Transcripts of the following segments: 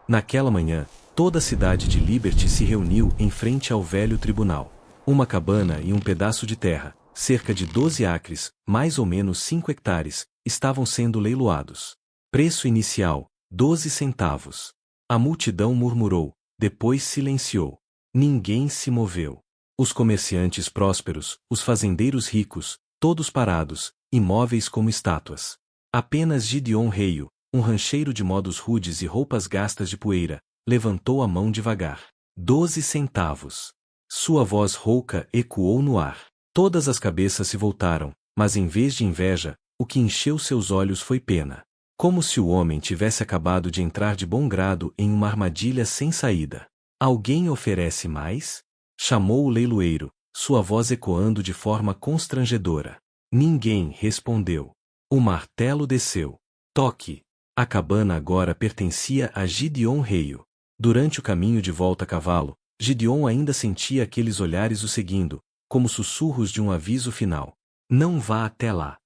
Naquela manhã, toda a cidade de Liberty se reuniu em frente ao velho tribunal. Uma cabana e um pedaço de terra, cerca de 12 acres, mais ou menos 5 hectares, estavam sendo leiloados. Preço inicial, 12 centavos. A multidão murmurou, depois silenciou. Ninguém se moveu. Os comerciantes prósperos, os fazendeiros ricos, todos parados, imóveis como estátuas. Apenas Gideon Reio, um rancheiro de modos rudes e roupas gastas de poeira, levantou a mão devagar. 12 centavos. Sua voz rouca ecoou no ar. Todas as cabeças se voltaram, mas em vez de inveja, o que encheu seus olhos foi pena. Como se o homem tivesse acabado de entrar de bom grado em uma armadilha sem saída. Alguém oferece mais? Chamou o leiloeiro, sua voz ecoando de forma constrangedora. Ninguém respondeu. O martelo desceu. Toque. A cabana agora pertencia a Gideon Reio. Durante o caminho de volta a cavalo, Gideon ainda sentia aqueles olhares o seguindo, como sussurros de um aviso final. Não vá até lá.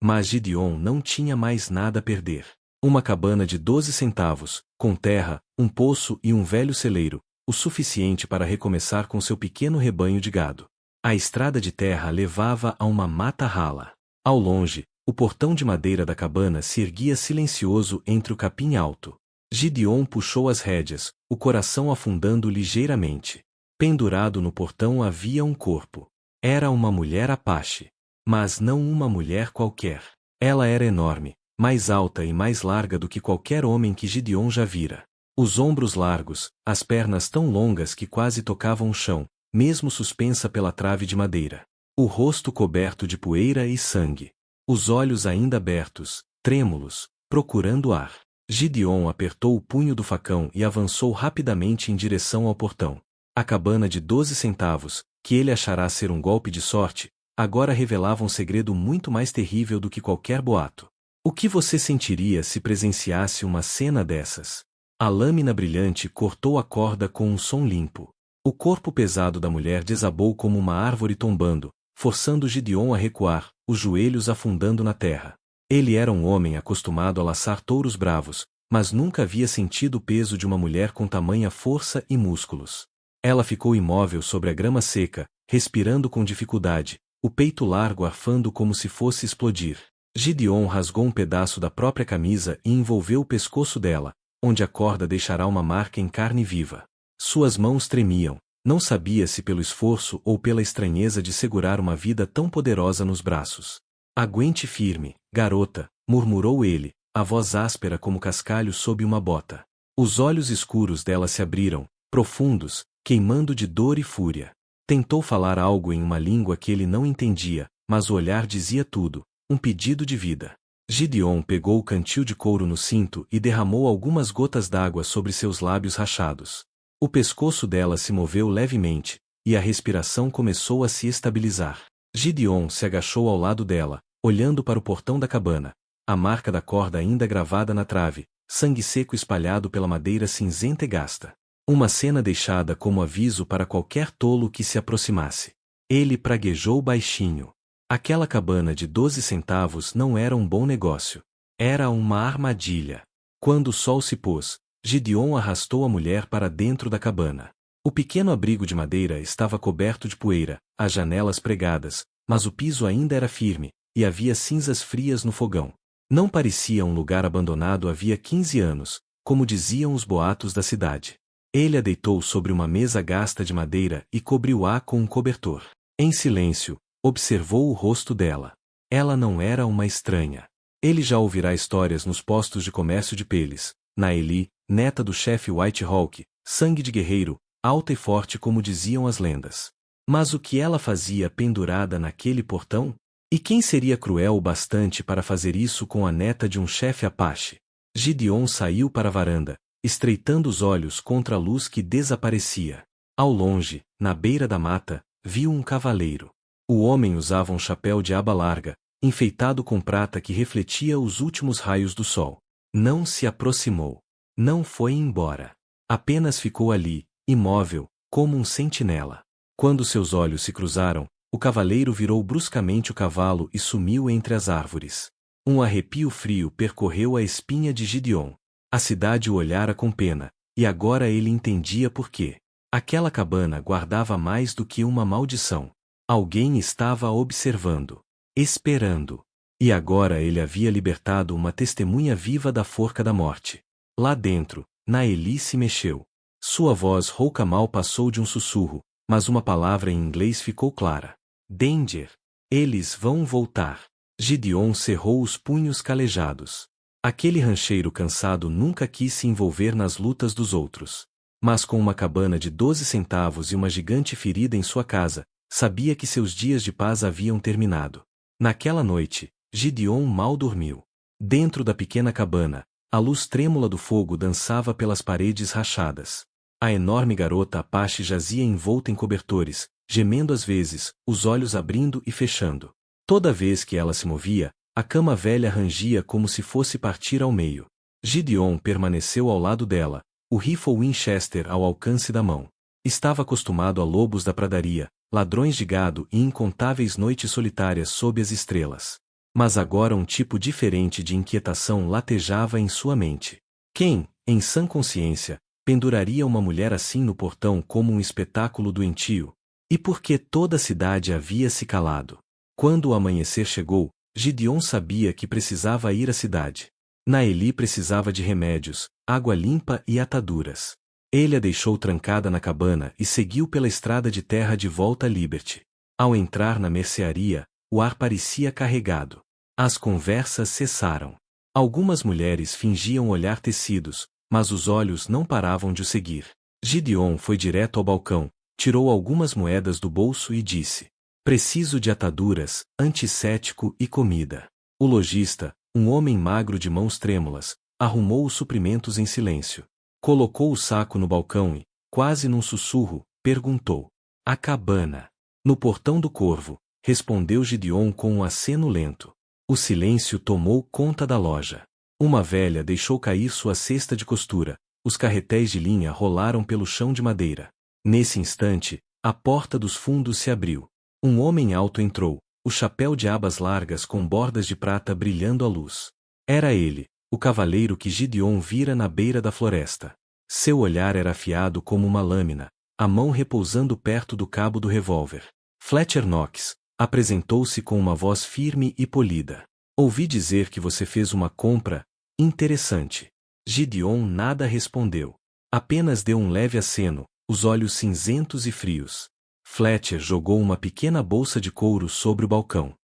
Mas Gideon não tinha mais nada a perder. Uma cabana de 12 centavos, com terra, um poço e um velho celeiro, o suficiente para recomeçar com seu pequeno rebanho de gado. A estrada de terra levava a uma mata rala. Ao longe, o portão de madeira da cabana se erguia silencioso entre o capim alto. Gideon puxou as rédeas, o coração afundando ligeiramente. Pendurado no portão havia um corpo. Era uma mulher Apache. Mas não uma mulher qualquer. Ela era enorme, mais alta e mais larga do que qualquer homem que Gideon já vira. Os ombros largos, as pernas tão longas que quase tocavam o chão, mesmo suspensa pela trave de madeira. O rosto coberto de poeira e sangue. Os olhos ainda abertos, trêmulos, procurando ar. Gideon apertou o punho do facão e avançou rapidamente em direção ao portão. A cabana de 12 centavos, que ele achará ser um golpe de sorte, agora revelava um segredo muito mais terrível do que qualquer boato. O que você sentiria se presenciasse uma cena dessas? A lâmina brilhante cortou a corda com um som limpo. O corpo pesado da mulher desabou como uma árvore tombando, forçando Gideon a recuar, os joelhos afundando na terra. Ele era um homem acostumado a laçar touros bravos, mas nunca havia sentido o peso de uma mulher com tamanha força e músculos. Ela ficou imóvel sobre a grama seca, respirando com dificuldade, o peito largo arfando como se fosse explodir. Gideon rasgou um pedaço da própria camisa e envolveu o pescoço dela, onde a corda deixará uma marca em carne viva. Suas mãos tremiam, não sabia se pelo esforço ou pela estranheza de segurar uma vida tão poderosa nos braços. Aguente firme, garota, murmurou ele, a voz áspera como cascalho sob uma bota. Os olhos escuros dela se abriram, profundos, queimando de dor e fúria. Tentou falar algo em uma língua que ele não entendia, mas o olhar dizia tudo, um pedido de vida. Gideon pegou o cantil de couro no cinto e derramou algumas gotas d'água sobre seus lábios rachados. O pescoço dela se moveu levemente, e a respiração começou a se estabilizar. Gideon se agachou ao lado dela, olhando para o portão da cabana. A marca da corda ainda gravada na trave, sangue seco espalhado pela madeira cinzenta e gasta. Uma cena deixada como aviso para qualquer tolo que se aproximasse. Ele praguejou baixinho. Aquela cabana de 12 centavos não era um bom negócio. Era uma armadilha. Quando o sol se pôs, Gideon arrastou a mulher para dentro da cabana. O pequeno abrigo de madeira estava coberto de poeira, as janelas pregadas, mas o piso ainda era firme, e havia cinzas frias no fogão. Não parecia um lugar abandonado havia 15 anos, como diziam os boatos da cidade. Ele a deitou sobre uma mesa gasta de madeira e cobriu-a com um cobertor. Em silêncio, observou o rosto dela. Ela não era uma estranha. Ele já ouvirá histórias nos postos de comércio de peles. Naeli, neta do chefe White Hawk, sangue de guerreiro, alta e forte como diziam as lendas. Mas o que ela fazia pendurada naquele portão? E quem seria cruel o bastante para fazer isso com a neta de um chefe Apache? Gideon saiu para a varanda, estreitando os olhos contra a luz que desaparecia. Ao longe, na beira da mata, viu um cavaleiro. O homem usava um chapéu de aba larga, enfeitado com prata que refletia os últimos raios do sol. Não se aproximou. Não foi embora. Apenas ficou ali, imóvel, como um sentinela. Quando seus olhos se cruzaram, o cavaleiro virou bruscamente o cavalo e sumiu entre as árvores. Um arrepio frio percorreu a espinha de Gideon. A cidade o olhara com pena, e agora ele entendia por quê. Aquela cabana guardava mais do que uma maldição. Alguém estava observando, esperando. E agora ele havia libertado uma testemunha viva da forca da morte. Lá dentro, Naeli se mexeu. Sua voz rouca mal passou de um sussurro, mas uma palavra em inglês ficou clara. Danger. Eles vão voltar. Gideon cerrou os punhos calejados. Aquele rancheiro cansado nunca quis se envolver nas lutas dos outros. Mas com uma cabana de 12 centavos e uma gigante ferida em sua casa, sabia que seus dias de paz haviam terminado. Naquela noite, Gideon mal dormiu. Dentro da pequena cabana, a luz trêmula do fogo dançava pelas paredes rachadas. A enorme garota Apache jazia envolta em cobertores, gemendo às vezes, os olhos abrindo e fechando. Toda vez que ela se movia, a cama velha rangia como se fosse partir ao meio. Gideon permaneceu ao lado dela, o rifle Winchester ao alcance da mão. Estava acostumado a lobos da pradaria, ladrões de gado e incontáveis noites solitárias sob as estrelas. Mas agora um tipo diferente de inquietação latejava em sua mente. Quem, em sã consciência, penduraria uma mulher assim no portão como um espetáculo doentio? E por que toda a cidade havia se calado? Quando o amanhecer chegou, Gideon sabia que precisava ir à cidade. Naeli precisava de remédios, água limpa e ataduras. Ele a deixou trancada na cabana e seguiu pela estrada de terra de volta a Liberty. Ao entrar na mercearia, o ar parecia carregado. As conversas cessaram. Algumas mulheres fingiam olhar tecidos, mas os olhos não paravam de o seguir. Gideon foi direto ao balcão, tirou algumas moedas do bolso e disse: "Preciso de ataduras, antisséptico e comida." O lojista, um homem magro de mãos trêmulas, arrumou os suprimentos em silêncio. Colocou o saco no balcão e, quase num sussurro, perguntou: "A cabana?" "No portão do Corvo", respondeu Gideon com um aceno lento. O silêncio tomou conta da loja. Uma velha deixou cair sua cesta de costura, os carretéis de linha rolaram pelo chão de madeira. Nesse instante, a porta dos fundos se abriu. Um homem alto entrou, o chapéu de abas largas com bordas de prata brilhando à luz. Era ele, o cavaleiro que Gideon vira na beira da floresta. Seu olhar era afiado como uma lâmina, a mão repousando perto do cabo do revólver. Fletcher Knox apresentou-se com uma voz firme e polida. "Ouvi dizer que você fez uma compra interessante." Gideon nada respondeu. Apenas deu um leve aceno, os olhos cinzentos e frios. Fletcher jogou uma pequena bolsa de couro sobre o balcão.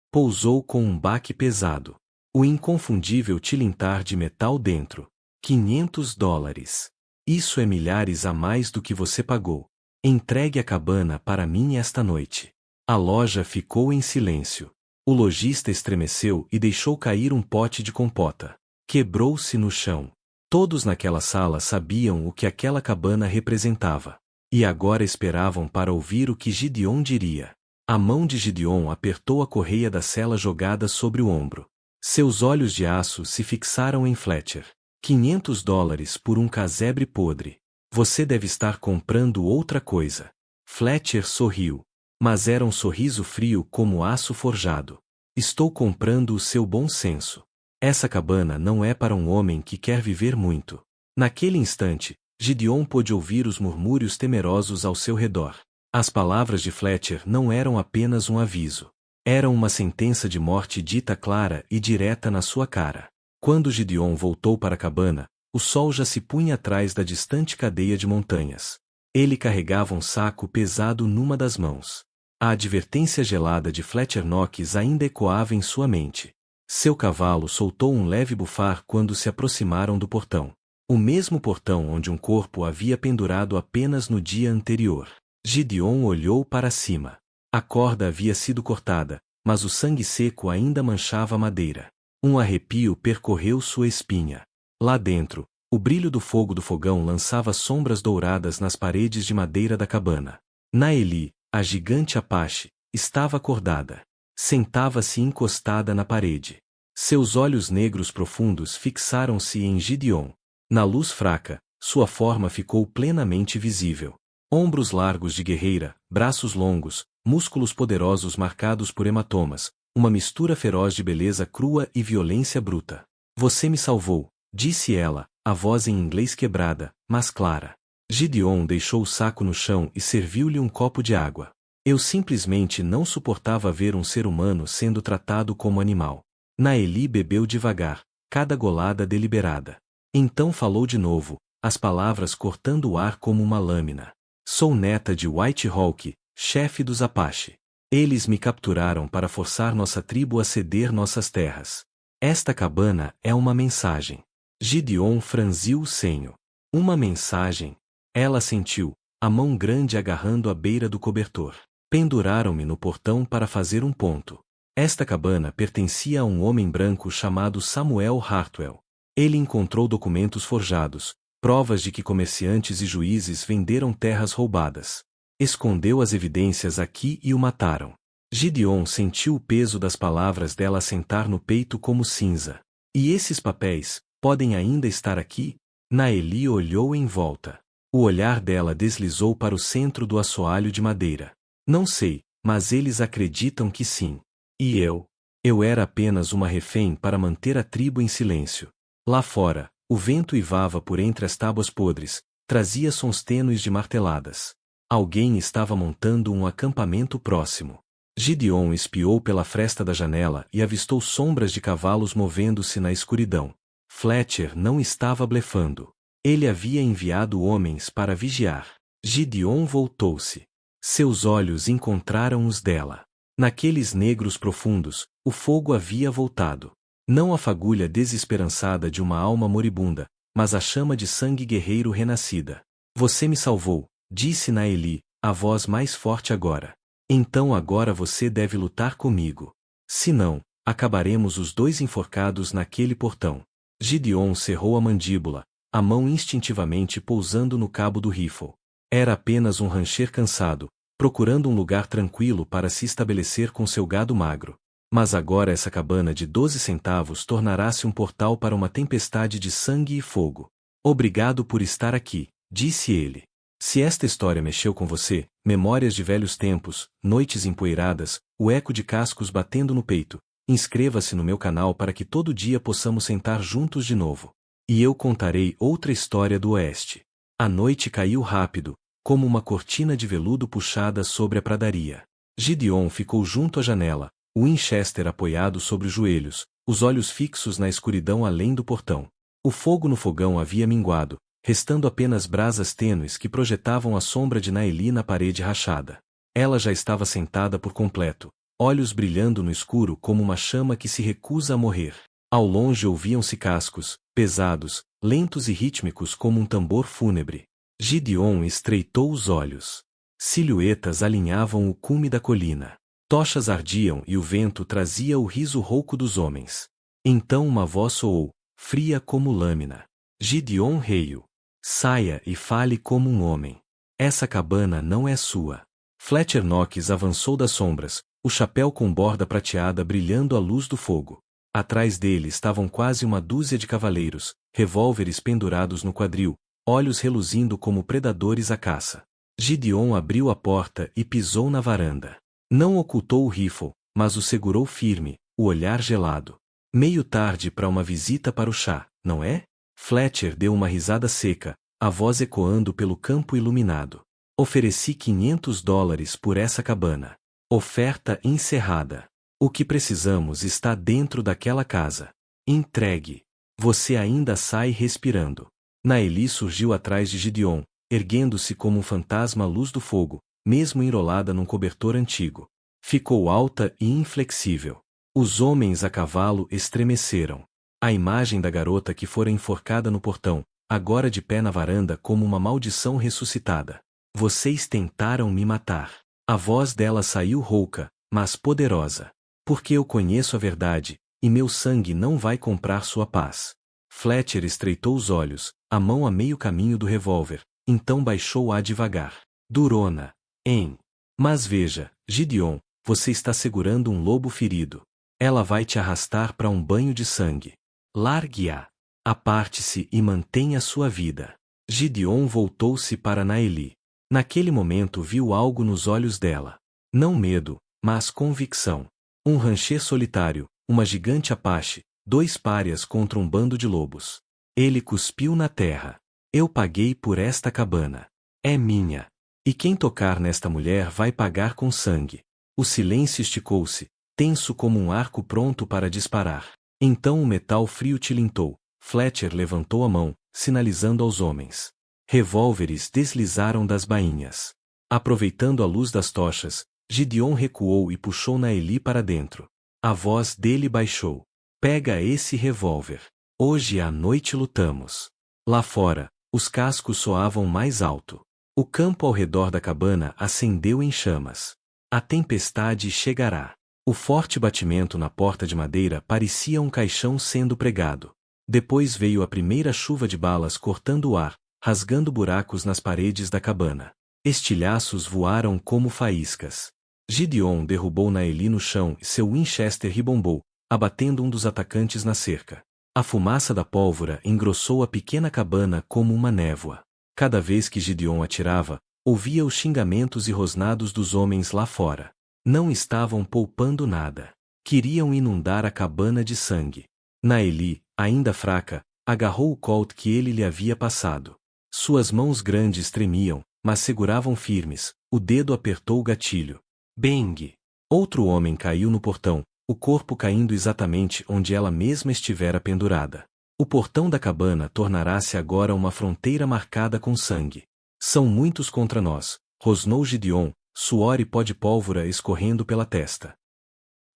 Pousou com um baque pesado. O inconfundível tilintar de metal dentro. $500. Isso é milhares a mais do que você pagou. Entregue a cabana para mim esta noite. A loja ficou em silêncio. O lojista estremeceu e deixou cair um pote de compota. Quebrou-se no chão. Todos naquela sala sabiam o que aquela cabana representava. E agora esperavam para ouvir o que Gideon diria. A mão de Gideon apertou a correia da sela jogada sobre o ombro. Seus olhos de aço se fixaram em Fletcher. $500 por um casebre podre. Você deve estar comprando outra coisa. Fletcher sorriu. Mas era um sorriso frio como aço forjado. Estou comprando o seu bom senso. Essa cabana não é para um homem que quer viver muito. Naquele instante, Gideon pôde ouvir os murmúrios temerosos ao seu redor. As palavras de Fletcher não eram apenas um aviso. Eram uma sentença de morte dita clara e direta na sua cara. Quando Gideon voltou para a cabana, o sol já se punha atrás da distante cadeia de montanhas. Ele carregava um saco pesado numa das mãos. A advertência gelada de Fletcher Knox ainda ecoava em sua mente. Seu cavalo soltou um leve bufar quando se aproximaram do portão. O mesmo portão onde um corpo havia pendurado apenas no dia anterior. Gideon olhou para cima. A corda havia sido cortada, mas o sangue seco ainda manchava a madeira. Um arrepio percorreu sua espinha. Lá dentro, o brilho do fogo do fogão lançava sombras douradas nas paredes de madeira da cabana. Naeli, a gigante Apache, estava acordada. Sentava-se encostada na parede. Seus olhos negros profundos fixaram-se em Gideon. Na luz fraca, sua forma ficou plenamente visível. Ombros largos de guerreira, braços longos, músculos poderosos marcados por hematomas, uma mistura feroz de beleza crua e violência bruta. "Você me salvou", disse ela, a voz em inglês quebrada, mas clara. Gideon deixou o saco no chão e serviu-lhe um copo de água. Eu simplesmente não suportava ver um ser humano sendo tratado como animal. Naeli bebeu devagar, cada golada deliberada. Então falou de novo, as palavras cortando o ar como uma lâmina. Sou neta de White Hawk, chefe dos Apache. Eles me capturaram para forçar nossa tribo a ceder nossas terras. Esta cabana é uma mensagem. Gideon franziu o senho. Uma mensagem? Ela sentiu, a mão grande agarrando a beira do cobertor. Penduraram-me no portão para fazer um ponto. Esta cabana pertencia a um homem branco chamado Samuel Hartwell. Ele encontrou documentos forjados, provas de que comerciantes e juízes venderam terras roubadas. Escondeu as evidências aqui e o mataram. Gideon sentiu o peso das palavras dela assentar no peito como cinza. E esses papéis, podem ainda estar aqui? Naeli olhou em volta. O olhar dela deslizou para o centro do assoalho de madeira. Não sei, mas eles acreditam que sim. E eu? Eu era apenas uma refém para manter a tribo em silêncio. Lá fora, o vento uivava por entre as tábuas podres, trazia sons tênues de marteladas. Alguém estava montando um acampamento próximo. Gideon espiou pela fresta da janela e avistou sombras de cavalos movendo-se na escuridão. Fletcher não estava blefando. Ele havia enviado homens para vigiar. Gideon voltou-se. Seus olhos encontraram os dela. Naqueles negros profundos, o fogo havia voltado. Não a fagulha desesperançada de uma alma moribunda, mas a chama de sangue guerreiro renascida. Você me salvou, disse Naeli, a voz mais forte agora. Então agora você deve lutar comigo. Senão, acabaremos os dois enforcados naquele portão. Gideon cerrou a mandíbula, a mão instintivamente pousando no cabo do rifle. Era apenas um rancher cansado, procurando um lugar tranquilo para se estabelecer com seu gado magro. Mas agora essa cabana de 12 centavos tornará-se um portal para uma tempestade de sangue e fogo. Obrigado por estar aqui, disse ele. Se esta história mexeu com você, memórias de velhos tempos, noites empoeiradas, o eco de cascos batendo no peito, inscreva-se no meu canal para que todo dia possamos sentar juntos de novo. E eu contarei outra história do Oeste. A noite caiu rápido, como uma cortina de veludo puxada sobre a pradaria. Gideon ficou junto à janela, o Winchester apoiado sobre os joelhos, os olhos fixos na escuridão além do portão. O fogo no fogão havia minguado, restando apenas brasas tênues que projetavam a sombra de Naeli na parede rachada. Ela já estava sentada por completo, olhos brilhando no escuro como uma chama que se recusa a morrer. Ao longe ouviam-se cascos, pesados, lentos e rítmicos como um tambor fúnebre. Gideon estreitou os olhos. Silhuetas alinhavam o cume da colina. Tochas ardiam e o vento trazia o riso rouco dos homens. Então uma voz soou, fria como lâmina. Gideon Reio. Saia e fale como um homem. Essa cabana não é sua. Fletcher Knox avançou das sombras, o chapéu com borda prateada brilhando à luz do fogo. Atrás dele estavam quase uma dúzia de cavaleiros, revólveres pendurados no quadril, olhos reluzindo como predadores à caça. Gideon abriu a porta e pisou na varanda. Não ocultou o rifle, mas o segurou firme, o olhar gelado. Meio tarde para uma visita para o chá, não é? Fletcher deu uma risada seca, a voz ecoando pelo campo iluminado. Ofereci $500 por essa cabana. Oferta encerrada. O que precisamos está dentro daquela casa. Entregue. Você ainda sai respirando. Naeli surgiu atrás de Gideon, erguendo-se como um fantasma à luz do fogo, mesmo enrolada num cobertor antigo. Ficou alta e inflexível. Os homens a cavalo estremeceram. A imagem da garota que fora enforcada no portão, agora de pé na varanda como uma maldição ressuscitada. Vocês tentaram me matar. A voz dela saiu rouca, mas poderosa. Porque eu conheço a verdade, e meu sangue não vai comprar sua paz. Fletcher estreitou os olhos, a mão a meio caminho do revólver, então baixou-a devagar. Durona, hein? Mas veja, Gideon, você está segurando um lobo ferido. Ela vai te arrastar para um banho de sangue. Largue-a. Aparte-se e mantenha sua vida. Gideon voltou-se para Naeli. Naquele momento viu algo nos olhos dela. Não medo, mas convicção. Um rancher solitário, uma gigante Apache, dois párias contra um bando de lobos. Ele cuspiu na terra. Eu paguei por esta cabana. É minha. E quem tocar nesta mulher vai pagar com sangue. O silêncio esticou-se, tenso como um arco pronto para disparar. Então o metal frio tilintou. Fletcher levantou a mão, sinalizando aos homens. Revólveres deslizaram das bainhas. Aproveitando a luz das tochas, Gideon recuou e puxou Naeli para dentro. A voz dele baixou. Pega esse revólver. Hoje à noite lutamos. Lá fora, os cascos soavam mais alto. O campo ao redor da cabana acendeu em chamas. A tempestade chegará. O forte batimento na porta de madeira parecia um caixão sendo pregado. Depois veio a primeira chuva de balas cortando o ar, rasgando buracos nas paredes da cabana. Estilhaços voaram como faíscas. Gideon derrubou Naeli no chão e seu Winchester ribombou, abatendo um dos atacantes na cerca. A fumaça da pólvora engrossou a pequena cabana como uma névoa. Cada vez que Gideon atirava, ouvia os xingamentos e rosnados dos homens lá fora. Não estavam poupando nada. Queriam inundar a cabana de sangue. Naeli, ainda fraca, agarrou o Colt que ele lhe havia passado. Suas mãos grandes tremiam, mas seguravam firmes, o dedo apertou o gatilho. Bang! Outro homem caiu no portão, o corpo caindo exatamente onde ela mesma estivera pendurada. O portão da cabana tornará-se agora uma fronteira marcada com sangue. São muitos contra nós, rosnou Gideon, suor e pó de pólvora escorrendo pela testa.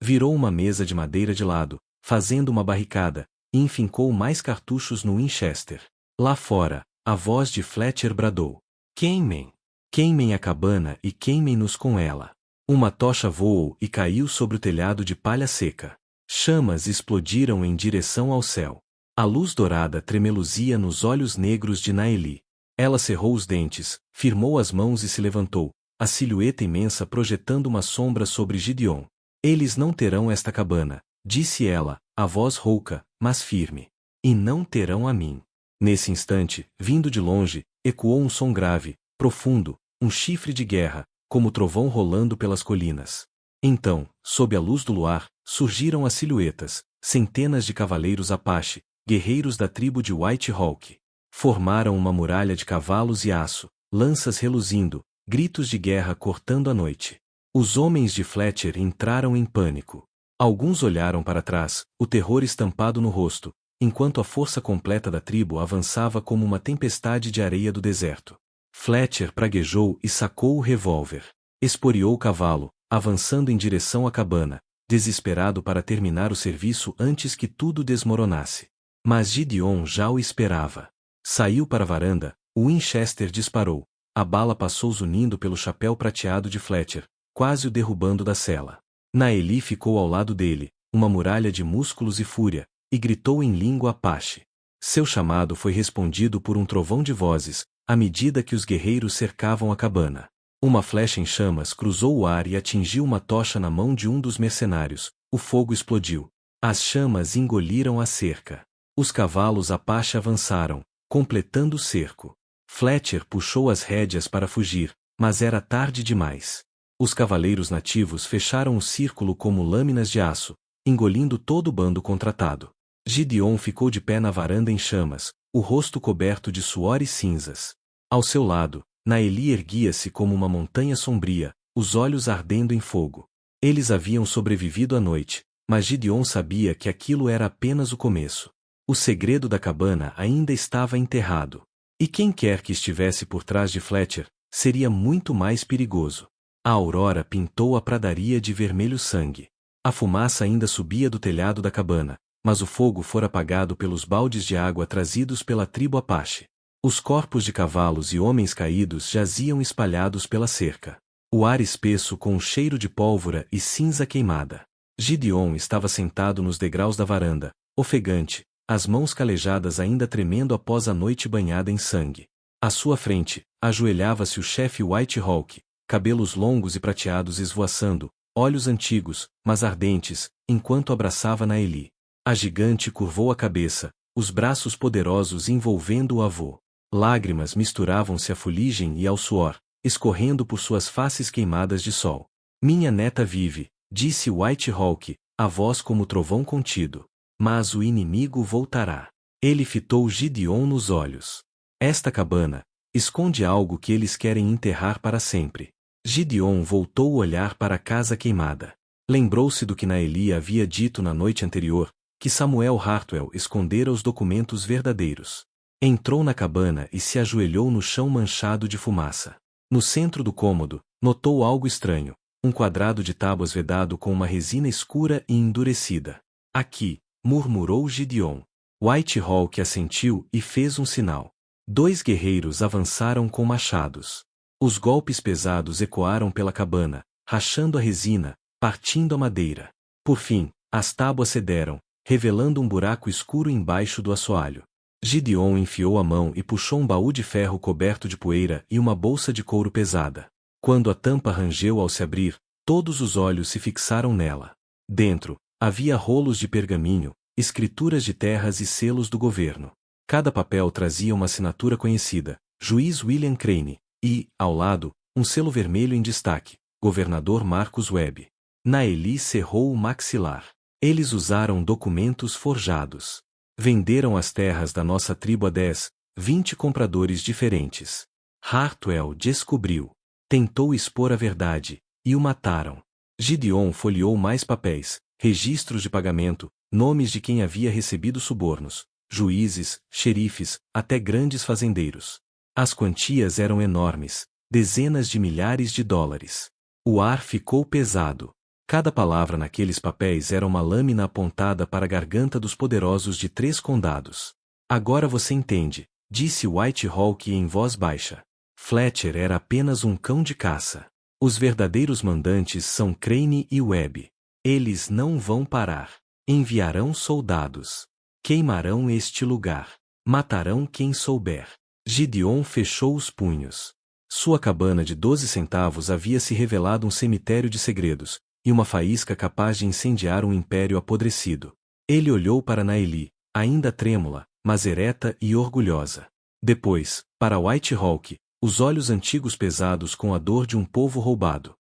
Virou uma mesa de madeira de lado, fazendo uma barricada, e enfincou mais cartuchos no Winchester. Lá fora, a voz de Fletcher bradou. Queimem! Queimem a cabana e queimem-nos com ela. Uma tocha voou e caiu sobre o telhado de palha seca. Chamas explodiram em direção ao céu. A luz dourada tremeluzia nos olhos negros de Naeli. Ela cerrou os dentes, firmou as mãos e se levantou, a silhueta imensa projetando uma sombra sobre Gideon. Eles não terão esta cabana, disse ela, a voz rouca, mas firme. E não terão a mim. Nesse instante, vindo de longe, ecoou um som grave, profundo, um chifre de guerra, como trovão rolando pelas colinas. Então, sob a luz do luar, surgiram as silhuetas, centenas de cavaleiros Apache, guerreiros da tribo de White Hawk. Formaram uma muralha de cavalos e aço, lanças reluzindo, gritos de guerra cortando a noite. Os homens de Fletcher entraram em pânico. Alguns olharam para trás, o terror estampado no rosto, enquanto a força completa da tribo avançava como uma tempestade de areia do deserto. Fletcher praguejou e sacou o revólver. Esporeou o cavalo, avançando em direção à cabana, desesperado para terminar o serviço antes que tudo desmoronasse. Mas Gideon já o esperava. Saiu para a varanda, o Winchester disparou. A bala passou zunindo pelo chapéu prateado de Fletcher, quase o derrubando da sela. Naeli ficou ao lado dele, uma muralha de músculos e fúria, e gritou em língua Apache. Seu chamado foi respondido por um trovão de vozes, à medida que os guerreiros cercavam a cabana. Uma flecha em chamas cruzou o ar e atingiu uma tocha na mão de um dos mercenários. O fogo explodiu. As chamas engoliram a cerca. Os cavalos Apache avançaram, completando o cerco. Fletcher puxou as rédeas para fugir, mas era tarde demais. Os cavaleiros nativos fecharam o círculo como lâminas de aço, engolindo todo o bando contratado. Gideon ficou de pé na varanda em chamas, o rosto coberto de suor e cinzas. Ao seu lado, Naeli erguia-se como uma montanha sombria, os olhos ardendo em fogo. Eles haviam sobrevivido à noite, mas Gideon sabia que aquilo era apenas o começo. O segredo da cabana ainda estava enterrado. E quem quer que estivesse por trás de Fletcher, seria muito mais perigoso. A aurora pintou a pradaria de vermelho sangue. A fumaça ainda subia do telhado da cabana, mas o fogo fora apagado pelos baldes de água trazidos pela tribo Apache. Os corpos de cavalos e homens caídos jaziam espalhados pela cerca. O ar espesso com um cheiro de pólvora e cinza queimada. Gideon estava sentado nos degraus da varanda, ofegante, as mãos calejadas ainda tremendo após a noite banhada em sangue. À sua frente, ajoelhava-se o chefe White Hawk, cabelos longos e prateados esvoaçando, olhos antigos, mas ardentes, enquanto abraçava Naeli. A gigante curvou a cabeça, os braços poderosos envolvendo o avô. Lágrimas misturavam-se à fuligem e ao suor, escorrendo por suas faces queimadas de sol. Minha neta vive, disse White Hawk, a voz como trovão contido. Mas o inimigo voltará. Ele fitou Gideon nos olhos. Esta cabana esconde algo que eles querem enterrar para sempre. Gideon voltou o olhar para a casa queimada. Lembrou-se do que Naeli havia dito na noite anterior, que Samuel Hartwell escondera os documentos verdadeiros. Entrou na cabana e se ajoelhou no chão manchado de fumaça. No centro do cômodo, notou algo estranho, um quadrado de tábuas vedado com uma resina escura e endurecida. Aqui, murmurou Gideon. Whitehawk assentiu e fez um sinal. 2 guerreiros avançaram com machados. Os golpes pesados ecoaram pela cabana, rachando a resina, partindo a madeira. Por fim, as tábuas cederam, revelando um buraco escuro embaixo do assoalho. Gideon enfiou a mão e puxou um baú de ferro coberto de poeira e uma bolsa de couro pesada. Quando a tampa rangeu ao se abrir, todos os olhos se fixaram nela. Dentro, havia rolos de pergaminho, escrituras de terras e selos do governo. Cada papel trazia uma assinatura conhecida, Juiz William Crane, e, ao lado, um selo vermelho em destaque, Governador Marcus Webb. Naeli cerrou o maxilar. Eles usaram documentos forjados. Venderam as terras da nossa tribo a 10, 20 compradores diferentes. Hartwell descobriu. Tentou expor a verdade, e o mataram. Gideon folheou mais papéis, registros de pagamento, nomes de quem havia recebido subornos, juízes, xerifes, até grandes fazendeiros. As quantias eram enormes, dezenas de milhares de dólares. O ar ficou pesado. Cada palavra naqueles papéis era uma lâmina apontada para a garganta dos poderosos de 3 condados. Agora você entende, disse Whitehawk em voz baixa. Fletcher era apenas um cão de caça. Os verdadeiros mandantes são Crane e Webb. Eles não vão parar. Enviarão soldados. Queimarão este lugar. Matarão quem souber. Gideon fechou os punhos. Sua cabana de 12 centavos havia se revelado um cemitério de segredos, e uma faísca capaz de incendiar um império apodrecido. Ele olhou para Naeli, ainda trêmula, mas ereta e orgulhosa. Depois, para Whitehawk, os olhos antigos pesados com a dor de um povo roubado.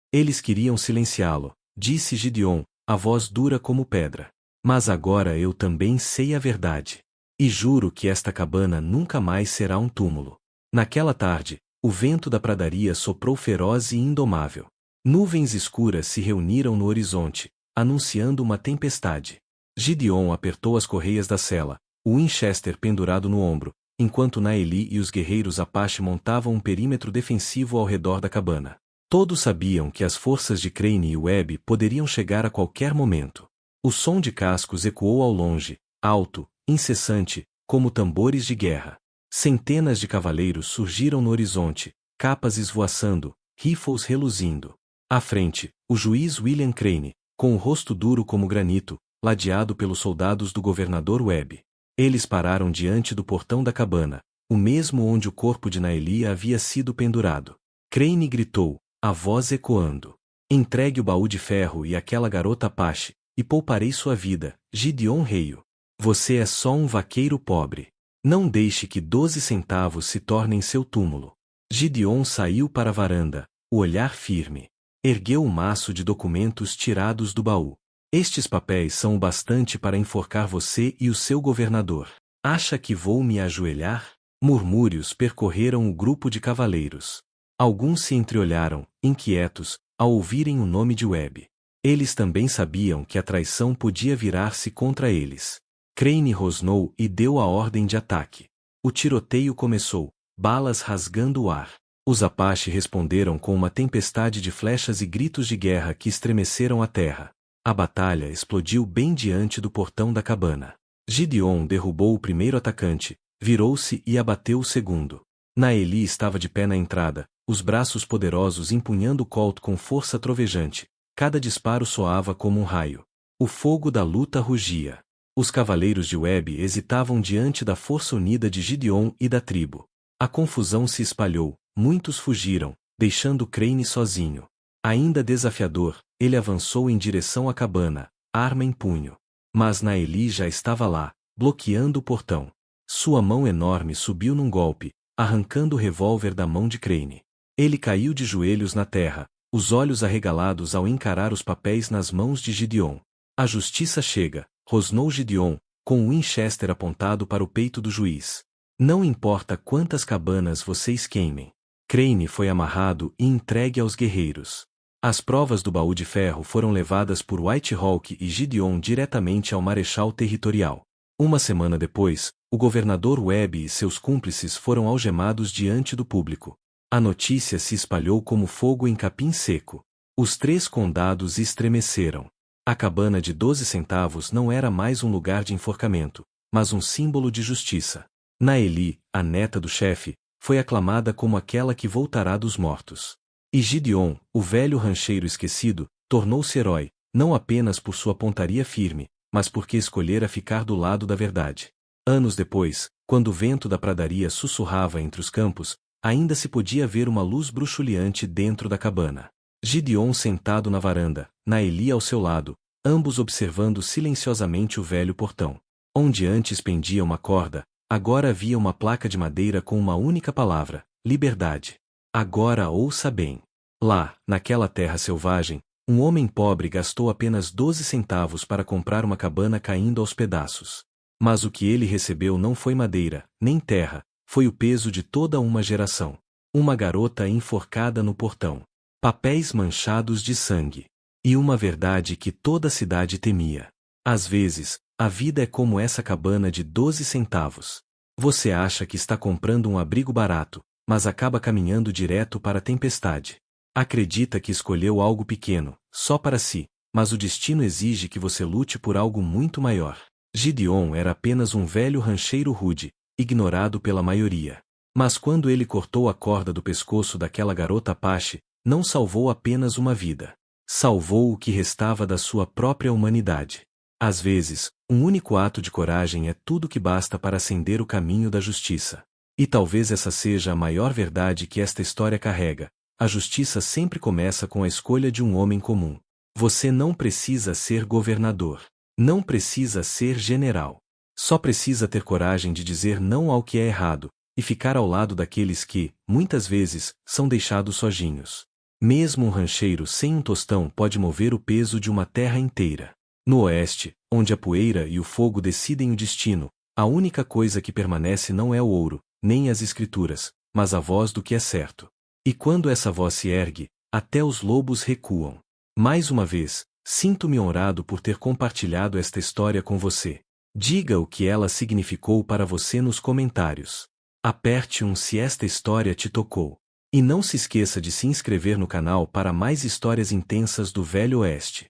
Eles queriam silenciá-lo, disse Gideon, a voz dura como pedra. Mas agora eu também sei a verdade. E juro que esta cabana nunca mais será um túmulo. Naquela tarde, o vento da pradaria soprou feroz e indomável. Nuvens escuras se reuniram no horizonte, anunciando uma tempestade. Gideon apertou as correias da sela, o Winchester pendurado no ombro, enquanto Naeli e os guerreiros Apache montavam um perímetro defensivo ao redor da cabana. Todos sabiam que as forças de Crane e Webb poderiam chegar a qualquer momento. O som de cascos ecoou ao longe, alto, incessante, como tambores de guerra. Centenas de cavaleiros surgiram no horizonte, capas esvoaçando, rifles reluzindo. À frente, o juiz William Crane, com o rosto duro como granito, ladeado pelos soldados do governador Webb. Eles pararam diante do portão da cabana, o mesmo onde o corpo de Naeli havia sido pendurado. Crane gritou, a voz ecoando. Entregue o baú de ferro e aquela garota Apache, e pouparei sua vida, Gideon Reio. Você é só um vaqueiro pobre. Não deixe que 12 centavos se tornem seu túmulo. Gideon saiu para a varanda, o olhar firme. Ergueu um maço de documentos tirados do baú. Estes papéis são o bastante para enforcar você e o seu governador. Acha que vou me ajoelhar? Murmúrios percorreram o grupo de cavaleiros. Alguns se entreolharam, inquietos, ao ouvirem o nome de Webb. Eles também sabiam que a traição podia virar-se contra eles. Crane rosnou e deu a ordem de ataque. O tiroteio começou, balas rasgando o ar. Os Apache responderam com uma tempestade de flechas e gritos de guerra que estremeceram a terra. A batalha explodiu bem diante do portão da cabana. Gideon derrubou o primeiro atacante, virou-se e abateu o segundo. Naeli estava de pé na entrada, os braços poderosos empunhando o Colt com força trovejante. Cada disparo soava como um raio. O fogo da luta rugia. Os cavaleiros de Webb hesitavam diante da força unida de Gideon e da tribo. A confusão se espalhou, muitos fugiram, deixando Crane sozinho. Ainda desafiador, ele avançou em direção à cabana, arma em punho. Mas Naeli já estava lá, bloqueando o portão. Sua mão enorme subiu num golpe, arrancando o revólver da mão de Crane. Ele caiu de joelhos na terra, os olhos arregalados ao encarar os papéis nas mãos de Gideon. A justiça chega, rosnou Gideon, com o Winchester apontado para o peito do juiz. Não importa quantas cabanas vocês queimem. Crane foi amarrado e entregue aos guerreiros. As provas do baú de ferro foram levadas por Whitehawk e Gideon diretamente ao Marechal Territorial. Uma semana depois, o governador Webb e seus cúmplices foram algemados diante do público. A notícia se espalhou como fogo em capim seco. Os 3 condados estremeceram. A cabana de 12 centavos não era mais um lugar de enforcamento, mas um símbolo de justiça. Naeli, a neta do chefe, foi aclamada como aquela que voltará dos mortos. E Gideon, o velho rancheiro esquecido, tornou-se herói, não apenas por sua pontaria firme, mas porque escolhera ficar do lado da verdade. Anos depois, quando o vento da pradaria sussurrava entre os campos, ainda se podia ver uma luz bruxuleante dentro da cabana. Gideon sentado na varanda, Naeli ao seu lado, ambos observando silenciosamente o velho portão. Onde antes pendia uma corda, agora havia uma placa de madeira com uma única palavra: liberdade. Agora ouça bem. Lá, naquela terra selvagem, um homem pobre gastou apenas 12 centavos para comprar uma cabana caindo aos pedaços. Mas o que ele recebeu não foi madeira, nem terra, foi o peso de toda uma geração. Uma garota enforcada no portão. Papéis manchados de sangue. E uma verdade que toda a cidade temia. Às vezes, a vida é como essa cabana de 12 centavos. Você acha que está comprando um abrigo barato, mas acaba caminhando direto para a tempestade. Acredita que escolheu algo pequeno, só para si, mas o destino exige que você lute por algo muito maior. Gideon era apenas um velho rancheiro rude, ignorado pela maioria. Mas quando ele cortou a corda do pescoço daquela garota Apache, não salvou apenas uma vida. Salvou o que restava da sua própria humanidade. Às vezes, um único ato de coragem é tudo que basta para acender o caminho da justiça. E talvez essa seja a maior verdade que esta história carrega. A justiça sempre começa com a escolha de um homem comum. Você não precisa ser governador. Não precisa ser general. Só precisa ter coragem de dizer não ao que é errado, e ficar ao lado daqueles que, muitas vezes, são deixados sozinhos. Mesmo um rancheiro sem um tostão pode mover o peso de uma terra inteira. No oeste, onde a poeira e o fogo decidem o destino, a única coisa que permanece não é o ouro, nem as escrituras, mas a voz do que é certo. E quando essa voz se ergue, até os lobos recuam. Mais uma vez, sinto-me honrado por ter compartilhado esta história com você. Diga o que ela significou para você nos comentários. Aperte um se esta história te tocou. E não se esqueça de se inscrever no canal para mais histórias intensas do Velho Oeste.